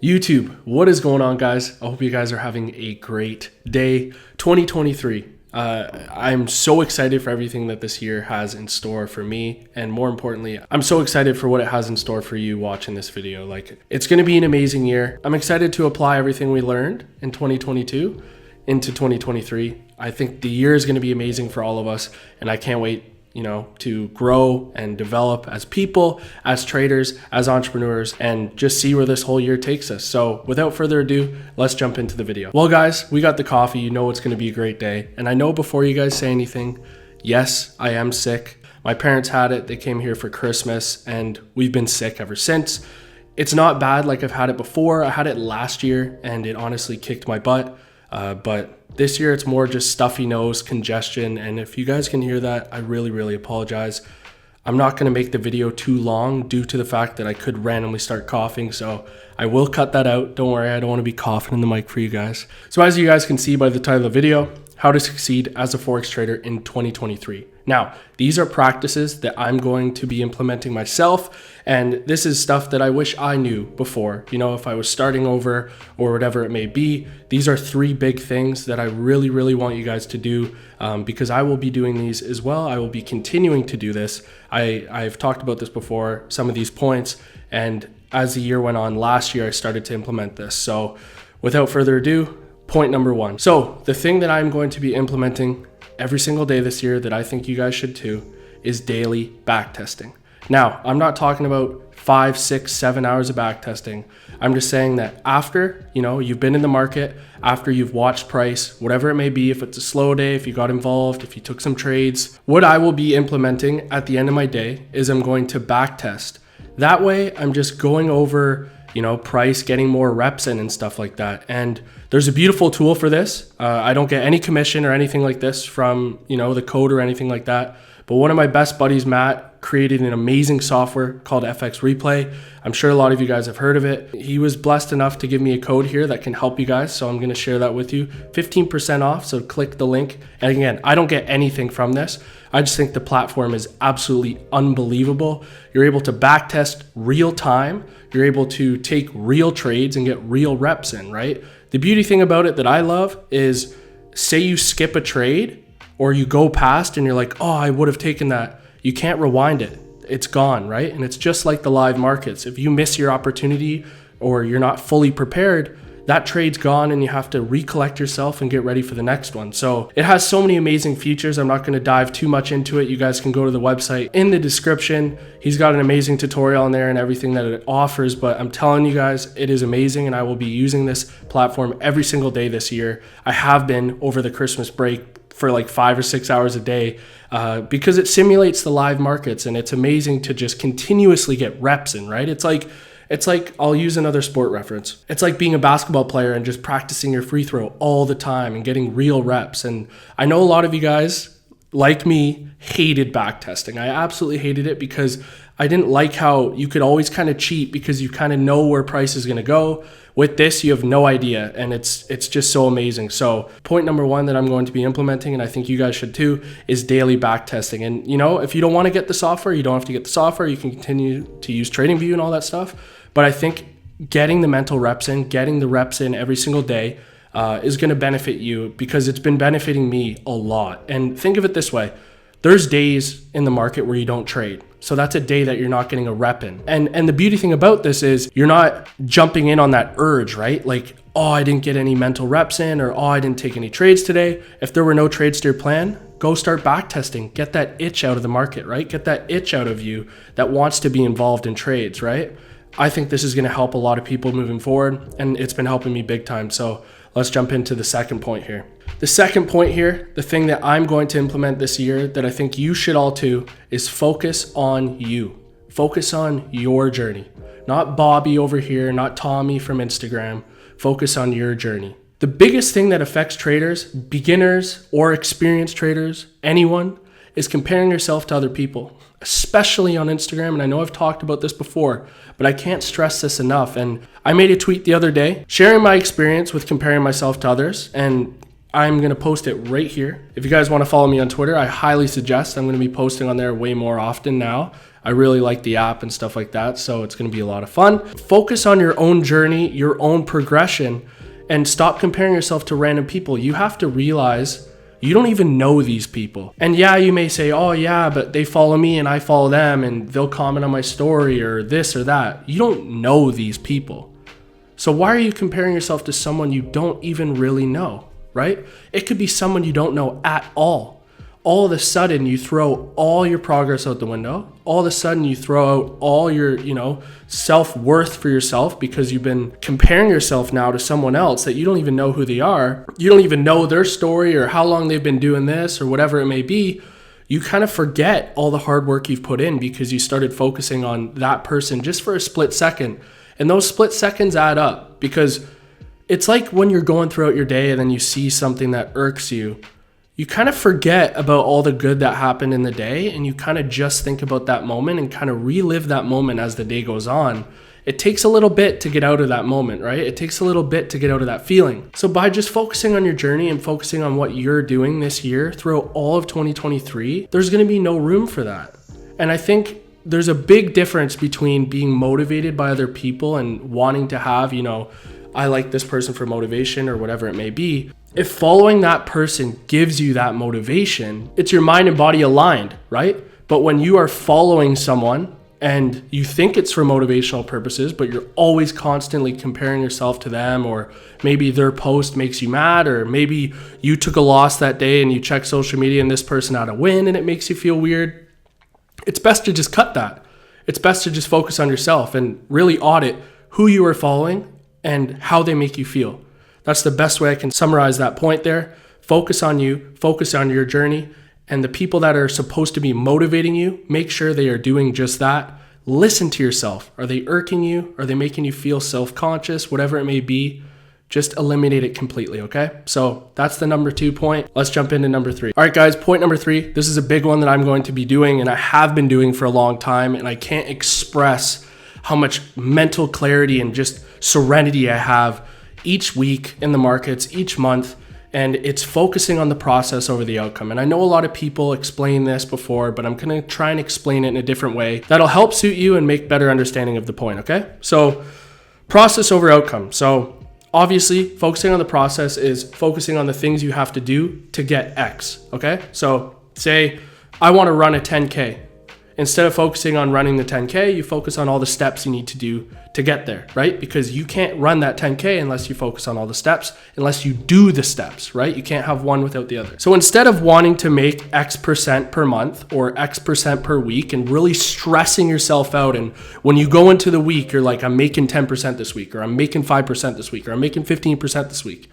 YouTube, what is going on, guys? I hope you guys are having a great day. 2023. I'm so excited for everything that this year has in store for me. And more importantly, I'm so excited for what it has in store for you watching this video. Like, it's going to be an amazing year. I'm excited to apply everything we learned in 2022 into 2023. I think the year is going to be amazing for all of us. And I can't wait to grow and develop as people, as traders, as entrepreneurs, and just see where this whole year takes us. So without further ado, let's jump into the video. Well, guys, we got the coffee. You know it's going to be a great day. And I know before you guys say anything, yes, I am sick. My parents had it. They came here for Christmas and we've been sick ever since. It's not bad like I've had it before. I had it last year and it honestly kicked my butt. But this year it's more just stuffy nose, congestion, and if you guys can hear that, I really apologize. I'm not going to make the video too long due to the fact that I could randomly start coughing, so I will cut that out. Don't worry, I don't want to be coughing in the mic for you guys. So as you guys can see by the title of the video, how to succeed as a Forex trader in 2023. Now, these are practices that I'm going to be implementing myself, and this is stuff that I wish I knew before. If I was starting over or whatever it may be, these are three big things that I really want you guys to do because I will be doing these as well. I will be continuing to do this. I've talked about this before, some of these points, and as the year went on last year, I started to implement this. So without further ado, point number one. So the thing that I'm going to be implementing every single day this year that I think you guys should too is daily back testing. Now, I'm not talking about 5, 6, 7 hours of back testing. I'm just saying that after, you've been in the market, after you've watched price, whatever it may be, if it's a slow day, if you got involved, if you took some trades, what I will be implementing at the end of my day is I'm going to back test. That way, I'm just going over price, getting more reps in and stuff like that. And there's a beautiful tool for this. I don't get any commission or anything like this from, the code or anything like that. But one of my best buddies, Matt, created an amazing software called FX Replay. I'm sure a lot of you guys have heard of it. He was blessed enough to give me a code here that can help you guys. So I'm going to share that with you. 15% off. So click the link. And again, I don't get anything from this. I just think the platform is absolutely unbelievable. You're able to back test real time. You're able to take real trades and get real reps in, right? The beauty thing about it that I love is, say you skip a trade or you go past and you're like, oh, I would have taken that. You can't rewind it. It's gone, right? And it's just like the live markets. If you miss your opportunity or you're not fully prepared, that trade's gone and you have to recollect yourself and get ready for the next one. So it has so many amazing features. I'm not going to dive too much into it. You guys can go to the website in the description. He's got an amazing tutorial in there and everything that it offers, but I'm telling you guys, it is amazing and I will be using this platform every single day this year. I have been over the Christmas break for like 5 or 6 hours a day because it simulates the live markets and it's amazing to just continuously get reps in, right? It's like, I'll use another sport reference. It's like being a basketball player and just practicing your free throw all the time and getting real reps. And I know a lot of you guys, like me, hated back testing. I absolutely hated it because I didn't like how you could always kind of cheat because you kind of know where price is going to go. With this, you have no idea, and it's just so amazing. So point number one that I'm going to be implementing, and I think you guys should too, is daily back testing. And if you don't want to get the software, you don't have to get the software. You can continue to use TradingView and all that stuff. But I think getting the mental reps in, getting the reps in every single day is going to benefit you because it's been benefiting me a lot. And think of it this way. There's days in the market where you don't trade. So that's a day that you're not getting a rep in. And the beauty thing about this is you're not jumping in on that urge, right? Like, oh, I didn't get any mental reps in, or oh, I didn't take any trades today. If there were no trades to your plan, go start back testing. Get that itch out of the market, right? Get that itch out of you that wants to be involved in trades, right? I think this is going to help a lot of people moving forward, and it's been helping me big time. So let's jump into the second point here. The second point here, the thing that I'm going to implement this year that I think you should all too, is focus on you. Focus on your journey. Not Bobby over here, not Tommy from Instagram. Focus on your journey. The biggest thing that affects traders, beginners or experienced traders, anyone, is comparing yourself to other people, especially on Instagram. And I know I've talked about this before, but I can't stress this enough. And I made a tweet the other day sharing my experience with comparing myself to others. And I'm going to post it right here. If you guys want to follow me on Twitter, I highly suggest. I'm going to be posting on there way more often now. I really like the app and stuff like that, so it's going to be a lot of fun. Focus on your own journey, your own progression, and stop comparing yourself to random people. You have to realize you don't even know these people. And yeah, you may say, oh yeah, but they follow me and I follow them and they'll comment on my story or this or that. You don't know these people. So why are you comparing yourself to someone you don't even really know, right? It could be someone you don't know at all. All of a sudden you throw all your progress out the window. All of a sudden you throw out all your, self-worth for yourself because you've been comparing yourself now to someone else that you don't even know who they are. You don't even know their story or how long they've been doing this or whatever it may be. You kind of forget all the hard work you've put in because you started focusing on that person just for a split second. And those split seconds add up because it's like when you're going throughout your day and then you see something that irks you, you kind of forget about all the good that happened in the day and you kind of just think about that moment and kind of relive that moment as the day goes on. It takes a little bit to get out of that moment, right? It takes a little bit to get out of that feeling. So by just focusing on your journey and focusing on what you're doing this year throughout all of 2023, there's going to be no room for that. And I think there's a big difference between being motivated by other people and wanting to have, I like this person for motivation or whatever it may be. If following that person gives you that motivation, it's your mind and body aligned, right? But when you are following someone and you think it's for motivational purposes, but you're always constantly comparing yourself to them, or maybe their post makes you mad, or maybe you took a loss that day and you check social media and this person had a win and it makes you feel weird, it's best to just cut that. It's best to just focus on yourself and really audit who you are following and how they make you feel. That's the best way I can summarize that point there. Focus on you, focus on your journey, and the people that are supposed to be motivating you, make sure they are doing just that. Listen to yourself. Are they irking you? Are they making you feel self-conscious? Whatever it may be, just eliminate it completely, okay? So that's the number 2 point. Let's jump into number 3. All right, guys, point number 3. This is a big one that I'm going to be doing and I have been doing for a long time, and I can't express how much mental clarity and just serenity I have each week in the markets, each month, and it's focusing on the process over the outcome. And I know a lot of people explain this before, but I'm gonna try and explain it in a different way that'll help suit you and make better understanding of the point, okay? So process over outcome. So obviously focusing on the process is focusing on the things you have to do to get X, okay? So say I wanna run a 10K. Instead of focusing on running the 10K, you focus on all the steps you need to do to get there, right? Because you can't run that 10K unless you focus on all the steps, unless you do the steps, right? You can't have one without the other. So instead of wanting to make X% per month or X% per week and really stressing yourself out, and when you go into the week, you're like, I'm making 10% this week, or I'm making 5% this week, or I'm making 15% this week.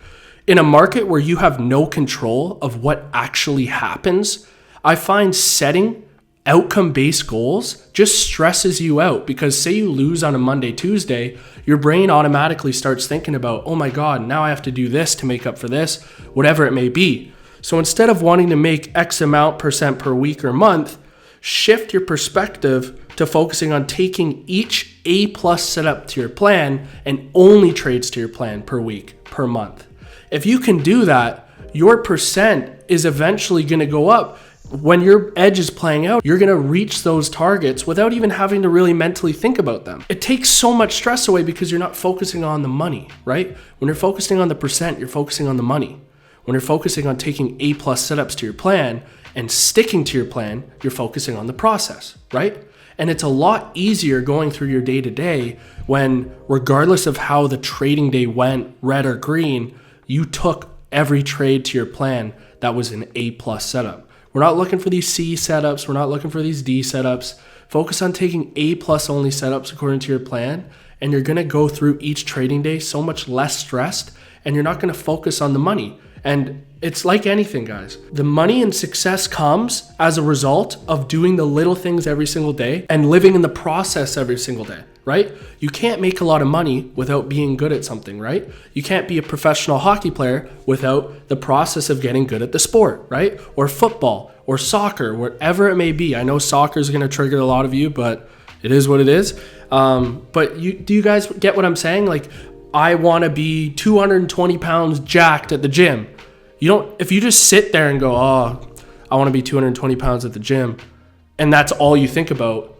In a market where you have no control of what actually happens, I find setting outcome-based goals just stresses you out, because say you lose on a Monday, Tuesday, your brain automatically starts thinking about, oh my God, now I have to do this to make up for this, whatever it may be. So instead of wanting to make X amount % per week or month, shift your perspective to focusing on taking each A+ setup to your plan and only trades to your plan per week, per month. If you can do that, your percent is eventually going to go up. When your edge is playing out, you're going to reach those targets without even having to really mentally think about them. It takes so much stress away because you're not focusing on the money, right? When you're focusing on the percent, you're focusing on the money. When you're focusing on taking A+ setups to your plan and sticking to your plan, you're focusing on the process, right? And it's a lot easier going through your day to day when, regardless of how the trading day went, red or green, you took every trade to your plan that was an A+ setup. We're not looking for these C setups. We're not looking for these D setups. Focus on taking A+ only setups according to your plan, and you're going to go through each trading day so much less stressed, and you're not going to focus on the money. And it's like anything, guys. The money and success comes as a result of doing the little things every single day and living in the process every single day, right? You can't make a lot of money without being good at something, right? You can't be a professional hockey player without the process of getting good at the sport, right? Or football or soccer, whatever it may be. I know soccer is going to trigger a lot of you, but it is what it is. But do you guys get what I'm saying? Like, I want to be 220 pounds jacked at the gym. if you just sit there and go, oh, I want to be 220 pounds at the gym, and that's all you think about,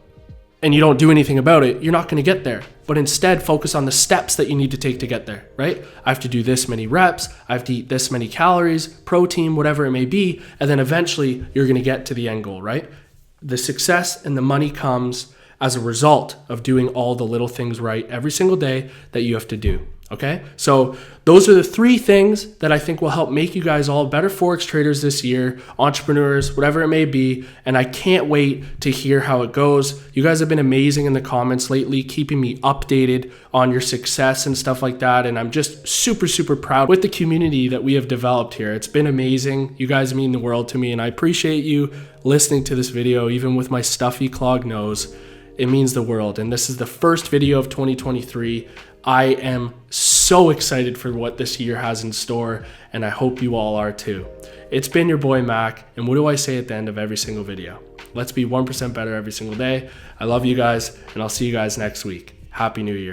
and you don't do anything about it, you're not going to get there. But instead, focus on the steps that you need to take to get there, right? I have to do this many reps, I have to eat this many calories, protein, whatever it may be, and then eventually you're going to get to the end goal, right? The success and the money comes as a result of doing all the little things right every single day that you have to do. Okay, so those are the 3 things that I think will help make you guys all better Forex traders this year, entrepreneurs, whatever it may be. And I can't wait to hear how it goes. You guys have been amazing in the comments lately, keeping me updated on your success and stuff like that. And I'm just super, super proud with the community that we have developed here. It's been amazing. You guys mean the world to me, and I appreciate you listening to this video, even with my stuffy clogged nose. It means the world. And this is the first video of 2023. I am so excited for what this year has in store, and I hope you all are too. It's been your boy Mac, and what do I say at the end of every single video? Let's be 1% better every single day. I love you guys, and I'll see you guys next week. Happy New Year.